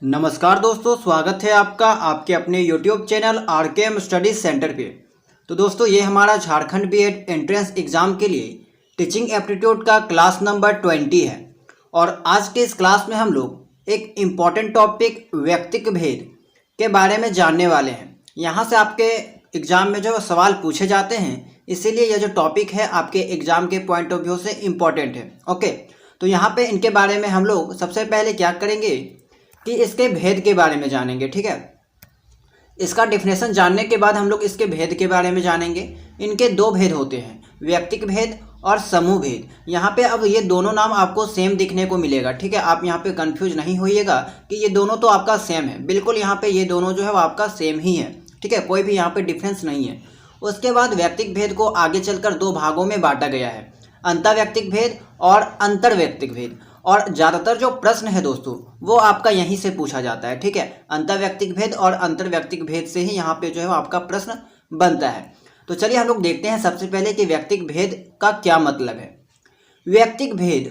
नमस्कार दोस्तों, स्वागत है आपका आपके अपने YouTube channel RKM studies centre पे। तो दोस्तों, ये हमारा झारखंड बीएड एंट्रेंस एग्ज़ाम के लिए टीचिंग एप्टीट्यूड का क्लास नंबर 20 है। और आज के इस क्लास में हम लोग एक इम्पॉर्टेंट टॉपिक व्यक्तिक भेद के बारे में जानने वाले हैं। यहाँ से आपके एग्ज़ाम में जो सवाल पूछे जाते हैं, इसीलिए यह जो टॉपिक है आपके एग्ज़ाम के पॉइंट ऑफ व्यू से इम्पॉर्टेंट है। ओके, तो यहाँ पे इनके बारे में हम लोग सबसे पहले क्या करेंगे कि इसके भेद के बारे में जानेंगे। ठीक है, इसका डिफिनेशन जानने के बाद हम लोग इसके भेद के बारे में जानेंगे। इनके दो भेद होते हैं, व्यक्तिक भेद और समूह भेद। यहाँ पे अब ये दोनों नाम आपको सेम दिखने को मिलेगा। ठीक है, आप यहाँ पे कंफ्यूज नहीं होइएगा कि ये दोनों तो आपका सेम है। बिल्कुल यहाँ पे ये दोनों जो है वो आपका सेम ही है। ठीक है, कोई भी यहाँ पे डिफरेंस नहीं है। उसके बाद व्यक्तिक भेद को आगे चलकर दो भागों में बांटा गया है, अंतर्व्यक्तिक भेद और अंतर्व्यक्तिक भेद। और ज़्यादातर जो प्रश्न है दोस्तों, वो आपका यहीं से पूछा जाता है। ठीक है, अंतर्व्यक्तिक भेद और अंतर्व्यक्तिक भेद से ही यहाँ पे जो है आपका प्रश्न बनता है। तो चलिए हम लोग देखते हैं सबसे पहले कि व्यक्तिक भेद का क्या मतलब है। व्यक्तिक भेद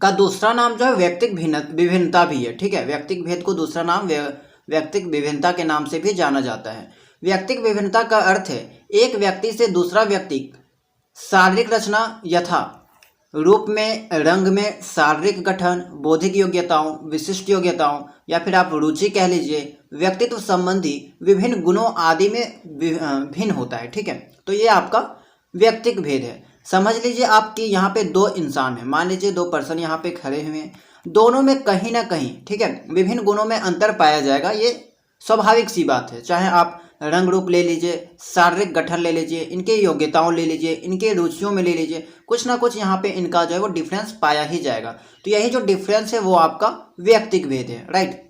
का दूसरा नाम जो है व्यक्तिक विभिन्नता भी है। ठीक है, व्यक्तिक भेद को दूसरा नाम व्यक्तिक विभिन्नता के नाम से भी जाना जाता है। व्यक्तिक विभिन्नता का अर्थ है एक व्यक्ति से दूसरा व्यक्ति शारीरिक रचना यथा रूप में, रंग में, शारीरिक गठन, बौद्धिक योग्यताओं, विशिष्ट योग्यताओं या फिर आप रुचि कह लीजिए, व्यक्तित्व संबंधी विभिन्न गुणों आदि में भिन्न होता है। ठीक है, तो ये आपका व्यक्तिक भेद है। समझ लीजिए आपकी यहाँ पे दो इंसान हैं, मान लीजिए दो पर्सन यहाँ पे खड़े हुए हैं, दोनों में कहीं ना कहीं, ठीक है, विभिन्न गुणों में अंतर पाया जाएगा। ये स्वाभाविक सी बात है। चाहे आप रंग रूप ले लीजिए, शारीरिक गठन ले लीजिए, इनके योग्यताओं ले लीजिए, इनके रुचियों में ले लीजिए, कुछ ना कुछ यहाँ पे इनका जो है वो डिफरेंस पाया ही जाएगा। तो यही जो डिफरेंस है वो आपका व्यक्तिक भेद है। राइट,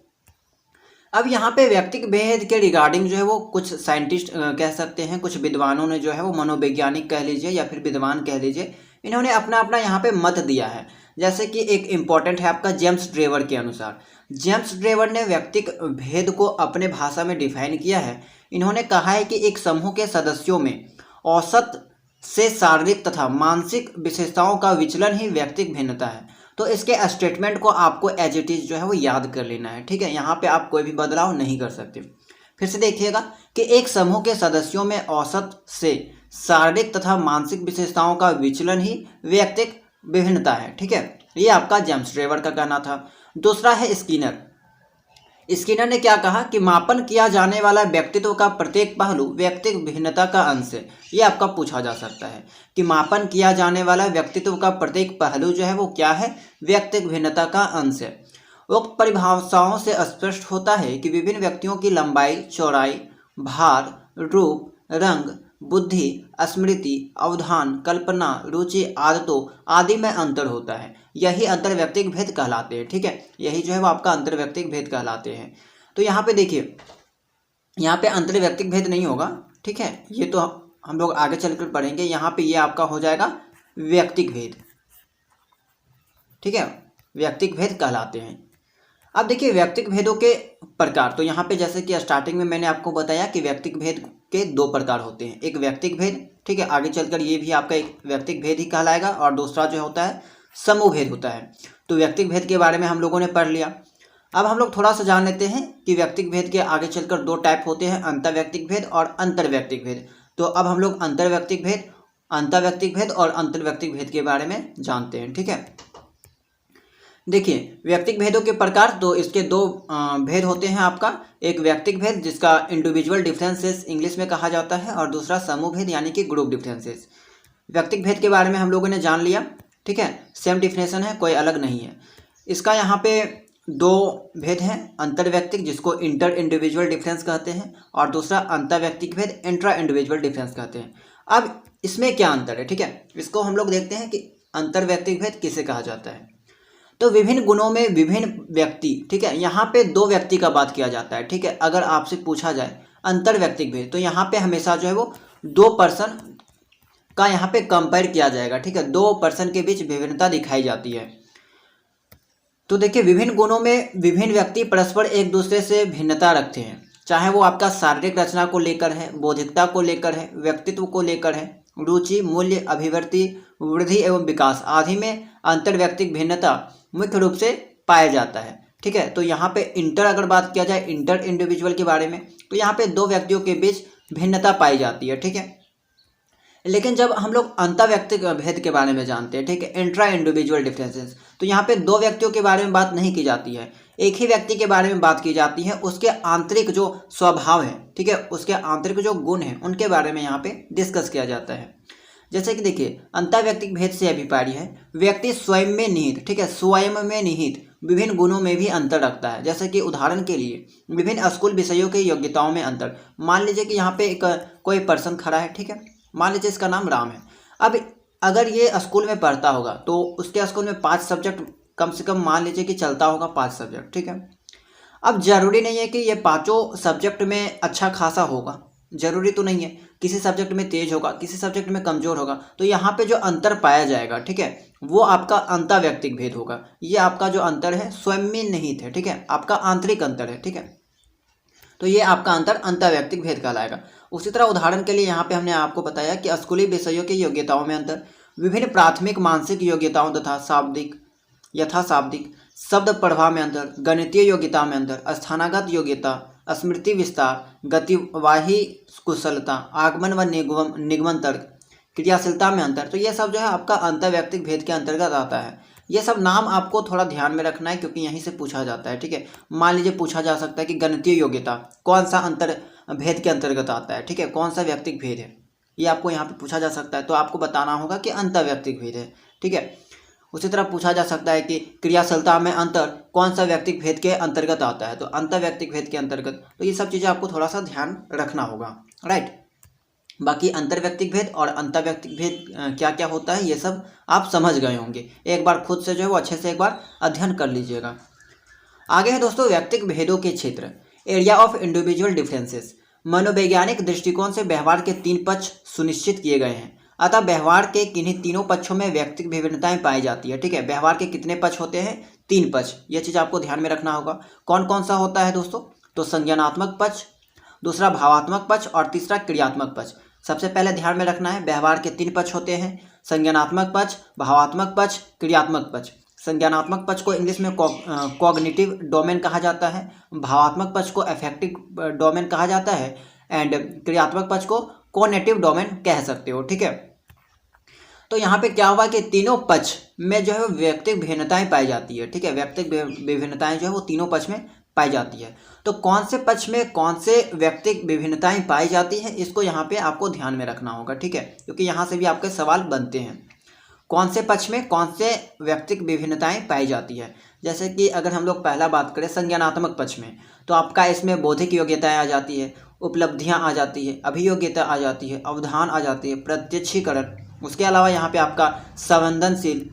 अब यहाँ पे व्यक्तिक भेद के रिगार्डिंग जो है वो कुछ साइंटिस्ट कह सकते हैं, कुछ विद्वानों ने जो है वो मनोवैज्ञानिक कह लीजिए या फिर विद्वान कह लीजिए, इन्होंने अपना अपना यहाँ पे मत दिया है। जैसे कि एक इम्पॉर्टेंट है आपका जेम्स ड्रेवर के अनुसार। जेम्स ड्रेवर ने व्यक्तिक भेद को अपने भाषा में डिफाइन किया है। इन्होंने कहा है कि एक समूह के सदस्यों में औसत से शारीरिक तथा मानसिक विशेषताओं का विचलन ही व्यक्तिक भिन्नता है। तो इसके स्टेटमेंट को आपको एज इट इज जो है वो याद कर लेना है। ठीक है, यहाँ पे आप कोई भी बदलाव नहीं कर सकते। फिर से देखिएगा कि एक समूह के सदस्यों में औसत से शारीरिक तथा मानसिक विशेषताओं का विचलन ही व्यक्तिक विभिन्नता है। ठीक है, ये आपका जेम्स ड्रेवर का कहना था। दूसरा है स्किनर। स्किनर ने क्या कहा कि मापन किया जाने वाला व्यक्तित्व का प्रत्येक पहलू व्यक्तिक भिन्नता का अंश है। ये आपका पूछा जा सकता है कि मापन किया जाने वाला व्यक्तित्व का प्रत्येक पहलू जो है वो क्या है, व्यक्तिक भिन्नता का अंश है। उक्त परिभाषाओं से स्पष्ट होता है कि विभिन्न व्यक्तियों की लंबाई, चौड़ाई, भार, रूप, रंग, बुद्धि, स्मृति, अवधान, कल्पना, रुचि, आदतों आदि में अंतर होता है। यही अंतर्व्यक्तिक भेद कहलाते हैं। ठीक है, यही जो है वो आपका अंतर्व्यक्तिक भेद कहलाते हैं। तो यहाँ पे देखिए, यहाँ पे अंतर्व्यक्तिक भेद नहीं होगा। ठीक है, ये तो हम लोग आगे चलकर पढ़ेंगे। यहाँ पे ये आपका हो जाएगा व्यक्तिक भेद। ठीक है, व्यक्तिक भेद कहलाते हैं। अब देखिए व्यक्तिक भेदों के प्रकार। तो यहाँ पे जैसे कि स्टार्टिंग में मैंने आपको बताया कि व्यक्तिक भेद के दो प्रकार होते हैं, एक व्यक्तिक भेद, ठीक है, आगे चलकर ये भी आपका एक व्यक्तिक भेद ही कहलाएगा, और दूसरा जो होता है समूह भेद होता है। तो व्यक्तिक भेद के बारे में हम लोगों ने पढ़ लिया। अब हम लोग थोड़ा सा जान लेते हैं कि व्यक्तिक भेद के आगे चलकर दो टाइप होते हैं, अंतर्व्यक्तिक भेद और अंतर्व्यक्तिक भेद। तो अब हम लोग अंतर्व्यक्तिक भेद, अंतर्व्यक्तिक भेद और अंतर्व्यक्तिक भेद के बारे में जानते हैं। ठीक है, देखिए व्यक्तिक भेदों के प्रकार, तो इसके दो भेद होते हैं आपका, एक व्यक्तिक भेद जिसका इंडिविजुअल डिफरेंसेस इंग्लिश में कहा जाता है, और दूसरा समूह भेद यानी कि ग्रुप डिफरेंसेस। व्यक्तिक भेद के बारे में हम लोगों ने जान लिया। ठीक है, सेम डिफिनेशन है, कोई अलग नहीं है इसका। यहाँ पे दो भेद हैं, अंतर्व्यक्तिक जिसको इंटर इंडिविजुअल डिफरेंस कहते हैं, और दूसरा अंतर्व्यक्तिक भेद इंट्रा इंडिविजुअल डिफरेंस कहते हैं। अब इसमें क्या अंतर है, ठीक है, इसको हम लोग देखते हैं कि अंतर्व्यक्तिक भेद किसे कहा जाता है। तो विभिन्न गुणों में विभिन्न व्यक्ति, ठीक है, यहाँ पे दो व्यक्ति का बात किया जाता है। ठीक है, अगर आपसे पूछा जाए अंतर्व्यक्तिक भेद, तो यहाँ पे हमेशा जो है वो दो पर्सन का यहाँ पे कंपेयर किया जाएगा। ठीक है, दो पर्सन के बीच विभिन्नता दिखाई जाती है। तो देखिए विभिन्न गुणों में विभिन्न व्यक्ति परस्पर एक दूसरे से भिन्नता रखते हैं, चाहे वो आपका शारीरिक रचना को लेकर है, बौद्धिकता को लेकर है, व्यक्तित्व को लेकर है, रुचि, मूल्य, अभिवृत्ति, वृद्धि एवं विकास आदि में अंतर्व्यक्तिक भिन्नता मुख्य रूप से पाया जाता है। ठीक है। तो यहाँ पे इंटर अगर बात किया जाए इंटर इंडिविजुअल के बारे में, तो यहाँ पे दो व्यक्तियों के बीच भिन्नता पाई जाती है, ठीक है। लेकिन जब हम लोग अंतर व्यक्तिक भेद के बारे में जानते हैं, ठीक है, इंट्रा इंडिविजुअल डिफरेंसेस, तो यहाँ पे दो व्यक्तियों के बारे में बात नहीं की जाती है, एक ही व्यक्ति के बारे में बात की जाती है, उसके आंतरिक जो स्वभाव है, ठीक है, उसके आंतरिक जो गुण हैं उनके बारे में यहाँ पे डिस्कस किया जाता है। जैसे कि देखिए, अंतर व्यक्तिक भेद से अभिप्राय है व्यक्ति स्वयं में निहित, ठीक है, स्वयं में निहित विभिन्न गुणों में भी अंतर रखता है। जैसे कि उदाहरण के लिए विभिन्न स्कूल विषयों की योग्यताओं में अंतर। मान लीजिए कि यहाँ पे एक कोई पर्सन खड़ा है, ठीक है, मान लीजिए इसका नाम राम है। अब अगर ये स्कूल में पढ़ता होगा तो उसके स्कूल में 5 सब्जेक्ट कम से कम मान लीजिए कि चलता होगा, 5 सब्जेक्ट, ठीक है। अब जरूरी नहीं है कि ये पाँचों सब्जेक्ट में अच्छा खासा होगा, जरूरी तो नहीं है, किसी सब्जेक्ट में तेज होगा, किसी सब्जेक्ट में कमजोर होगा। तो यहाँ पे जो अंतर पाया जाएगा, ठीक है, वो आपका अंतर व्यक्तिक भेद होगा। ये आपका जो अंतर है स्वयं में निहित है, ठीक है, आपका आंतरिक अंतर है, ठीक है। तो ये आपका अंतर व्यक्तिक भेद कहलाएगा। उसी तरह उदाहरण के लिए यहाँ पे हमने आपको बताया कि स्कूली विषयों की योग्यताओं में अंतर, विभिन्न प्राथमिक मानसिक योग्यताओं तथा शाब्दिक यथाशाब्दिक शब्द प्रभाव में अंतर, गणितीय योग्यता में अंतर, स्थानागत योग्यता, स्मृति विस्तार, गतिवाही कुशलता, आगमन व निगमन तर्क, क्रियाशीलता में अंतर। तो ये सब जो है आपका अंतर व्यक्तिक भेद के अंतर्गत आता है। ये सब नाम आपको थोड़ा ध्यान में रखना है क्योंकि यहीं से पूछा जाता है, ठीक है। मान लीजिए पूछा जा सकता है कि गणितीय योग्यता कौन सा अंतर भेद के अंतर्गत आता है, ठीक है, कौन सा व्यक्तिक भेद है, ये आपको यहाँ पे पूछा जा सकता है। तो आपको बताना होगा कि अंतर व्यक्तिक भेद है, ठीक है। उसी तरह पूछा जा सकता है कि क्रियाशीलता में अंतर कौन सा व्यक्तिक भेद के अंतर्गत आता है, तो अंतर व्यक्तिक भेद के अंतर्गत। तो ये सब चीज़ें आपको थोड़ा सा ध्यान रखना होगा, राइट। बाकी अंतर व्यक्तिक भेद और अंतर व्यक्तिक भेद क्या क्या होता है ये सब आप समझ गए होंगे। एक बार खुद से जो है वो अच्छे से एक बार अध्ययन कर लीजिएगा। आगे है दोस्तों व्यक्तिक भेदों के क्षेत्र, एरिया ऑफ इंडिविजुअल डिफरेंसेस। मनोवैज्ञानिक दृष्टिकोण से व्यवहार के 3 पक्ष सुनिश्चित किए गए हैं, अतः व्यवहार के किन्हीं तीनों पक्षों में व्यक्तिक विभिन्नताएं पाई जाती है, ठीक है। व्यवहार के कितने पक्ष होते हैं? 3 पक्ष। यह चीज़ आपको ध्यान में रखना होगा। कौन कौन सा होता है दोस्तों? तो संज्ञानात्मक पक्ष, दूसरा भावात्मक पक्ष और तीसरा क्रियात्मक पक्ष। सबसे पहले ध्यान में रखना है व्यवहार के 3 पक्ष होते हैं, संज्ञानात्मक पक्ष, भावात्मक पक्ष, क्रियात्मक पक्ष। संज्ञानात्मक पक्ष को इंग्लिश में कॉग्निटिव डोमेन कहा जाता है, भावात्मक पक्ष को अफेक्टिव डोमेन कहा जाता है एंड क्रियात्मक पक्ष को कोनेटिव डोमेन कह सकते हो, ठीक है। तो यहाँ पे क्या हुआ कि तीनों पक्ष में जो है व्यक्तिक भिन्नताएं पाई जाती है, ठीक है। व्यक्तिक विभिन्नताएं जो है वो तीनों पक्ष में पाई जाती है। तो कौन से पक्ष में कौन से व्यक्तिक विभिन्नताएं पाई जाती हैं इसको यहाँ पे आपको ध्यान में रखना होगा, ठीक है, क्योंकि यहाँ से भी आपके सवाल बनते हैं। कौन से पक्ष में कौन से व्यक्तिक विभिन्नताएं पाई जाती है। जैसे कि अगर हम लोग पहला बात करें संज्ञानात्मक पक्ष में, तो आपका इसमें बौद्धिक योग्यताएं आ जाती है, उपलब्धियां आ जाती है, अभियोग्यता आ जाती है, अवधान आ जाती है, प्रत्यक्षीकरण। उसके अलावा यहाँ पे आपका संवेदनशील,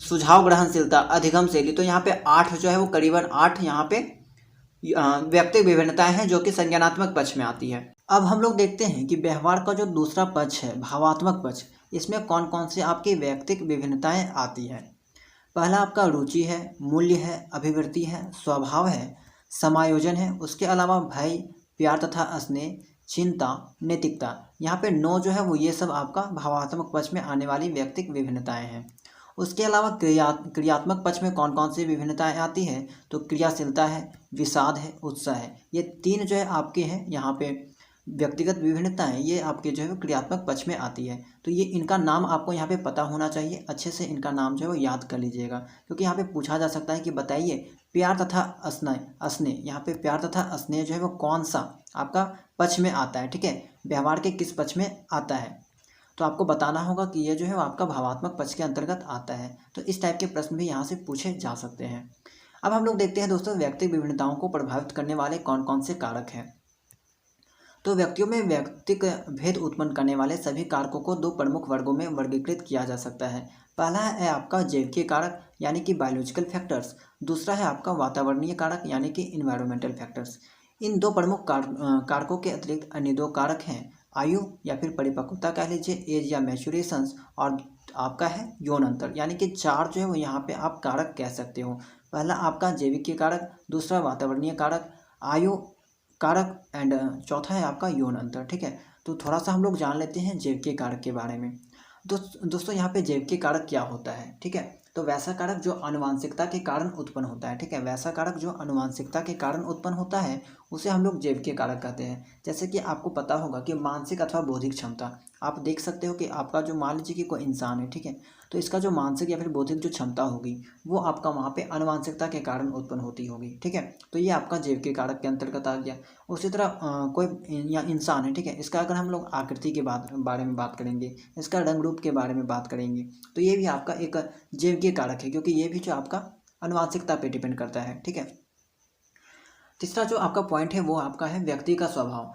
सुझाव ग्रहणशीलता, अधिगमशीली। तो यहाँ पे 8 जो है वो करीबन 8 यहाँ पे व्यक्तिक विभिन्नताएं हैं जो कि संज्ञानात्मक पक्ष में आती है। अब हम लोग देखते हैं कि व्यवहार का जो दूसरा पक्ष है भावात्मक पक्ष, इसमें कौन कौन से आपकी व्यक्तिक विभिन्नताएं आती है। पहला आपका रुचि है, मूल्य है, अभिवृत्ति है, स्वभाव है, समायोजन है, उसके अलावा भय, प्यार तथा स्नेह, चिंता, नैतिकता। यहाँ पे 9 जो है वो ये सब आपका भावात्मक पक्ष में आने वाली व्यक्तिक विभिन्नताएं हैं। उसके अलावा क्रियात्मक पक्ष में कौन कौन सी विभिन्नताएं आती है, तो क्रियाशीलता है, विषाद है, उत्साह है। ये 3 जो है आपके हैं यहाँ पे व्यक्तिगत विभिन्नताएं, ये आपके जो है क्रियात्मक पक्ष में आती है। तो ये इनका नाम आपको यहाँ पे पता होना चाहिए, अच्छे से इनका नाम जो है वो याद कर लीजिएगा, क्योंकि यहाँ पे पूछा जा सकता है कि बताइए प्यार तथा स्नेह, यहाँ पे प्यार तथा स्नेह जो है वो कौन सा आपका पक्ष में आता है, ठीक है, व्यवहार के किस पक्ष में आता है। तो आपको बताना होगा कि ये जो है वो आपका भावात्मक पक्ष के अंतर्गत आता है। तो इस टाइप के प्रश्न भी यहाँ से पूछे जा सकते हैं। अब हम लोग देखते हैं दोस्तों व्यक्तिक विभिन्नताओं को प्रभावित करने वाले कौन कौन से कारक हैं। तो व्यक्तियों में व्यक्तिक भेद उत्पन्न करने वाले सभी कारकों को 2 प्रमुख वर्गों में वर्गीकृत किया जा सकता है। पहला है आपका जैविक कारक यानी कि बायोलॉजिकल फैक्टर्स, दूसरा है आपका वातावरणीय कारक यानी कि इन्वायरमेंटल फैक्टर्स। इन 2 प्रमुख कारकों के अतिरिक्त अन्य 2 कारक हैं, आयु या फिर परिपक्वता कह लीजिए, एज या मैच्योरेशंस, और आपका है यौन अंतर। यानी कि 4 जो है वो यहाँ पे आप कारक कह सकते हो। पहला आपका जैविक कारक, दूसरा वातावरणीय कारक, आयु कारक एंड चौथा है आपका यौन अंतर, ठीक है। तो थोड़ा सा हम लोग जान लेते हैं जैविक कारक के बारे में। दोस्तों यहाँ पे जैविक कारक क्या होता है, ठीक है। तो वैसा कारक जो आनुवांशिकता के कारण उत्पन्न होता है, ठीक है, वैसा कारक जो आनुवांशिकता के कारण उत्पन्न होता है उसे हम लोग जैविक कारक कहते हैं। जैसे कि आपको पता होगा कि मानसिक अथवा बौद्धिक क्षमता, आप देख सकते हो कि आपका जो, मान लीजिए कि कोई इंसान है, ठीक है, तो इसका जो मानसिक या फिर बौद्धिक जो क्षमता होगी वो आपका वहाँ पे आनुवांशिकता के कारण उत्पन्न होती होगी, ठीक है, तो ये आपका जैविक कारक के अंतर्गत आ गया। उसी तरह कोई या इंसान है, ठीक है, इसका अगर हम लोग आकृति के बारे में बात करेंगे, इसका रंग रूप के बारे में बात करेंगे, तो ये भी आपका एक जैविक कारक है, क्योंकि ये भी जो आपका आनुवांशिकता पे डिपेंड करता है, ठीक है। तीसरा जो आपका पॉइंट है वो आपका है व्यक्ति का स्वभाव।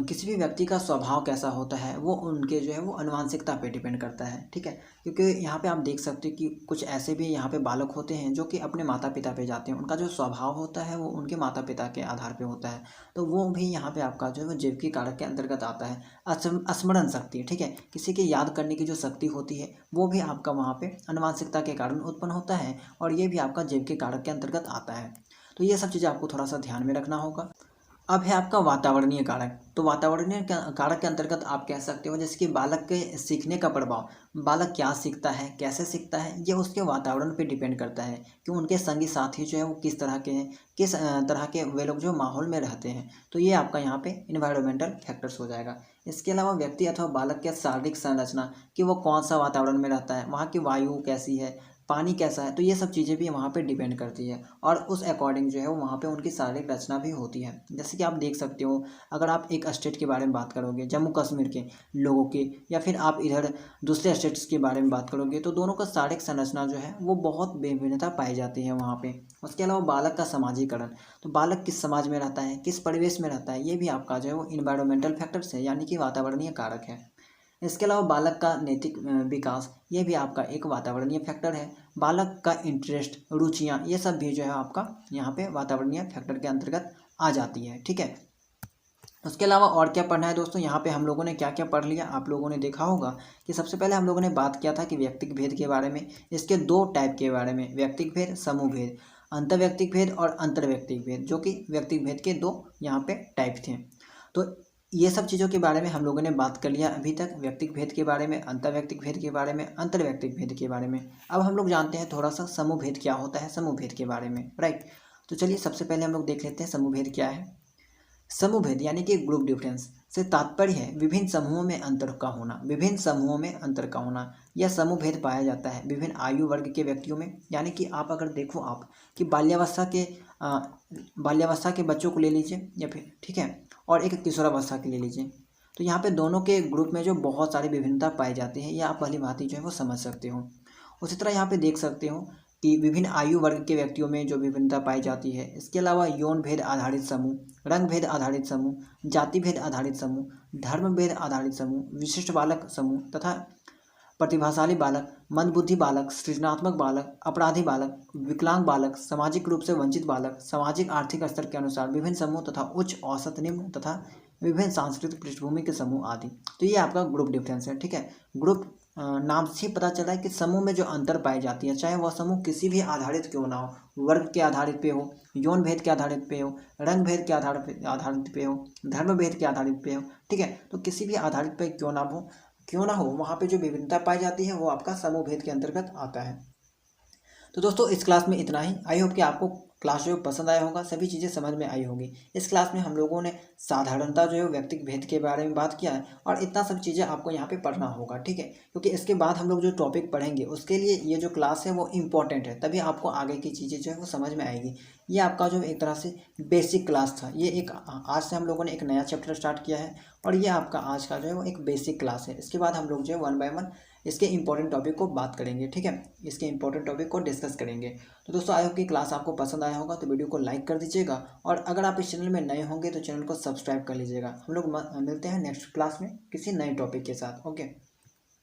किसी भी व्यक्ति का स्वभाव कैसा होता है वो उनके जो है वो आनुवांशिकता पे डिपेंड करता है, ठीक है, क्योंकि यहाँ पे आप देख सकते हो कि कुछ ऐसे भी यहाँ पे बालक होते हैं जो कि अपने माता पिता पे जाते हैं, उनका जो स्वभाव होता है वो उनके माता पिता के आधार पे होता है, तो वो भी यहाँ पे आपका जो है वो जैविक कारक के अंतर्गत आता है। स्मरण शक्ति, ठीक है, किसी की याद करने की जो शक्ति होती है वो भी आपका वहाँ पे आनुवांशिकता के कारण उत्पन्न होता है, और ये भी आपका जैविक कारक के अंतर्गत आता है। तो ये सब चीज़ें आपको थोड़ा सा ध्यान में रखना होगा। अब है आपका वातावरणीय कारक। तो वातावरणीय कारक के अंतर्गत आप कह सकते हो जैसे कि बालक के सीखने का प्रभाव, बालक क्या सीखता है, कैसे सीखता है, ये उसके वातावरण पे डिपेंड करता है कि उनके संगी साथी जो है वो किस तरह के हैं, किस तरह के वे लोग जो माहौल में रहते हैं, तो ये आपका यहाँ पे इन्वायरमेंटल फैक्टर्स हो जाएगा। इसके अलावा व्यक्ति अथवा बालक के शारीरिक संरचना, कि वो कौन सा वातावरण में रहता है, वहाँ की वायु कैसी है, पानी कैसा है, तो ये सब चीज़ें भी वहाँ पे डिपेंड करती है, और उस अकॉर्डिंग जो है वो वहाँ पे उनकी शारीरिक रचना भी होती है। जैसे कि आप देख सकते हो, अगर आप एक स्टेट के बारे में बात करोगे, जम्मू कश्मीर के लोगों की, या फिर आप इधर दूसरे स्टेट्स के बारे में बात करोगे, तो दोनों का शारीरिक संरचना जो है वो बहुत विभिन्नता पाई जाती है वहाँ पे। उसके अलावा बालक का समाजीकरण, तो बालक किस समाज में रहता है, किस परिवेश में रहता है, ये भी आपका जो है वो इन्वायरमेंटल फैक्टर्स है, यानी कि वातावरणीय कारक है। इसके अलावा बालक का नैतिक विकास, ये भी आपका एक वातावरणीय फैक्टर है। बालक का इंटरेस्ट, रुचियाँ, ये सब भी जो है आपका यहाँ पे वातावरणीय फैक्टर के अंतर्गत आ जाती है, ठीक है। उसके अलावा और क्या पढ़ना है दोस्तों, यहाँ पे हम लोगों ने क्या क्या पढ़ लिया, आप लोगों ने देखा होगा कि सबसे पहले हम लोगों ने बात किया था कि व्यक्तिक भेद के बारे में, इसके दो टाइप के बारे में, व्यक्तिक भेद, समूह भेद, अंतर्व्यक्तिक भेद और अंतर्व्यक्तिक भेद, जो कि व्यक्तिक भेद के दो यहाँ पे टाइप थे। तो ये सब चीज़ों के बारे में हम लोगों ने बात कर लिया अभी तक, व्यक्तिक भेद के बारे में, अंतर्व्यक्तिक भेद के बारे में, अंतर्व्यक्तिक भेद के बारे में। अब हम लोग जानते हैं थोड़ा सा समूह भेद क्या होता है, समूह भेद के बारे में, राइट। तो चलिए सबसे पहले हम लोग देख लेते हैं समूह भेद क्या है। समूह भेद यानी कि ग्रुप डिफरेंस से तात्पर्य है विभिन्न समूहों में अंतर का होना, विभिन्न समूहों में अंतर का होना। यह समूह भेद पाया जाता है विभिन्न आयु वर्ग के व्यक्तियों में, यानी कि आप अगर देखो आप कि बाल्यावस्था के बच्चों को ले लीजिए, या फिर ठीक है, और एक किशोरावस्था के ले लीजिए, तो यहाँ पे दोनों के ग्रुप में जो बहुत सारी विभिन्नता पाई जाती है, ये आप पहली बात ही जो है वो समझ सकते हो। उसी तरह यहाँ पे देख सकते हो कि विभिन्न आयु वर्ग के व्यक्तियों में जो विभिन्नता पाई जाती है। इसके अलावा यौन भेद आधारित समूह, रंग भेद आधारित समूह, जाति भेद आधारित समूह, धर्म भेद आधारित समूह, विशिष्ट बालक समूह तथा प्रतिभाशाली बालक, मंदबुद्धि बालक, सृजनात्मक बालक, अपराधी बालक, विकलांग बालक, सामाजिक रूप से वंचित बालक, सामाजिक आर्थिक स्तर के अनुसार विभिन्न समूह तथा उच्च, औसत, निम्न तथा विभिन्न सांस्कृतिक पृष्ठभूमि के समूह आदि। तो ये आपका ग्रुप डिफरेंस है, ठीक है। ग्रुप नाम से ही पता चला है कि समूह में जो अंतर पाई जाती है, चाहे वह समूह किसी भी आधारित क्यों ना हो, वर्ग के आधारित पे हो, यौन भेद के आधारित पे हो, रंग भेद के आधारित पे हो, धर्म भेद के आधारित पे हो, ठीक है, तो किसी भी आधारित पे क्यों ना हो, वहाँ पे जो विभिन्नता पाई जाती है वो आपका समूह भेद के अंतर्गत आता है। तो दोस्तों इस क्लास में इतना ही। आई होप कि आपको क्लास जो पसंद आया होगा, सभी चीज़ें समझ में आई होगी। इस क्लास में हम लोगों ने साधारणता जो है व्यक्तिक भेद के बारे में बात किया है, और इतना सब चीज़ें आपको यहाँ पे पढ़ना होगा, ठीक है, क्योंकि इसके बाद हम लोग जो टॉपिक पढ़ेंगे उसके लिए ये जो क्लास है वो इम्पॉर्टेंट है, तभी आपको आगे की चीज़ें जो है वो समझ में आएगी। ये आपका जो एक तरह से बेसिक क्लास था, ये एक आज से हम लोगों ने एक नया चैप्टर स्टार्ट किया है, और ये आपका आज का जो है वो एक बेसिक क्लास है। इसके बाद हम लोग जो है 1 बाय 1 इसके इंपॉर्टेंट टॉपिक को बात करेंगे, ठीक है, इसके इंपॉर्टेंट टॉपिक को डिस्कस करेंगे। तो दोस्तों आई होप कि क्लास आपको पसंद आया होगा, तो वीडियो को लाइक कर दीजिएगा, और अगर आप इस चैनल में नए होंगे तो चैनल को सब्सक्राइब कर लीजिएगा। हम लोग मिलते हैं नेक्स्ट क्लास में किसी नए टॉपिक के साथ। ओके।